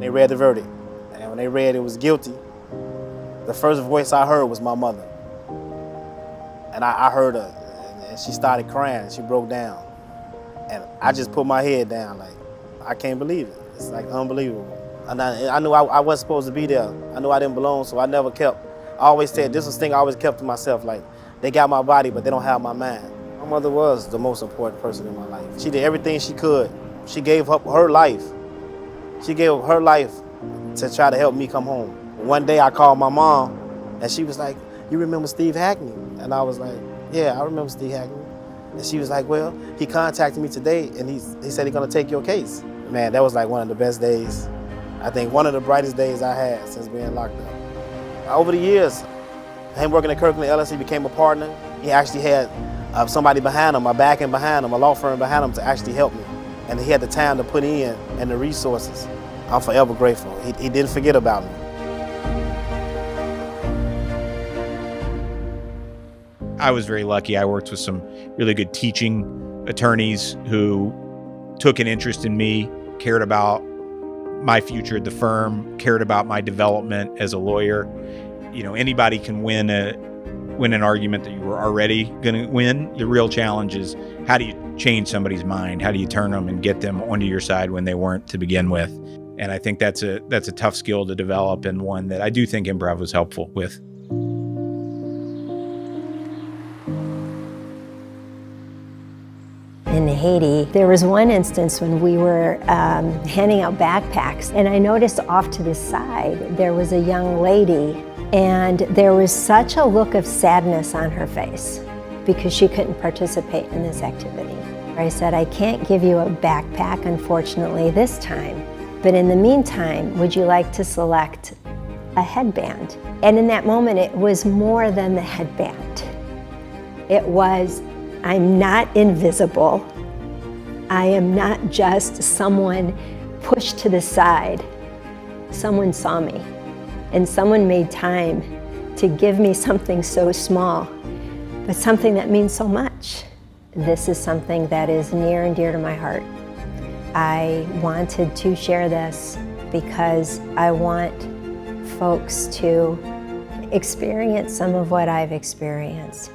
They read the verdict, and when they read it was guilty, the first voice I heard was my mother. And I heard her, and she started crying, she broke down. And I just put my head down, like, I can't believe it. It's like unbelievable. And I knew I wasn't supposed to be there. I knew I didn't belong, so I never kept. I always said, this was the thing I always kept to myself, like, they got my body, but they don't have my mind. My mother was the most important person in my life. She did everything she could. She gave up her life. She gave up her life to try to help me come home. One day I called my mom, and she was like, you remember Steve Hackney? And I was like, yeah, I remember Steve Hackney. And she was like, well, he contacted me today, and he said he's gonna take your case. Man, that was like one of the best days. I think one of the brightest days I had since being locked up. Over the years, him working at Kirkland LLC became a partner. He actually had somebody behind him, a backing behind him, a law firm behind him to actually help me. And he had the time to put in and the resources. I'm forever grateful. He didn't forget about me. I was very lucky. I worked with some really good teaching attorneys who took an interest in me, cared about my future at the firm, cared about my development as a lawyer. You know, anybody can win an argument that you were already going to win. The real challenge is, how do you change somebody's mind? How do you turn them and get them onto your side when they weren't to begin with? And I think that's a tough skill to develop, and one that I do think improv was helpful with. In Haiti, there was one instance when we were handing out backpacks, and I noticed off to the side there was a young lady, and there was such a look of sadness on her face because she couldn't participate in this activity. I said, I can't give you a backpack, unfortunately, this time, but in the meantime, would you like to select a headband? And in that moment, it was more than the headband. It was, I'm not invisible. I am not just someone pushed to the side. Someone saw me, and someone made time to give me something so small, but something that means so much. This is something that is near and dear to my heart. I wanted to share this because I want folks to experience some of what I've experienced.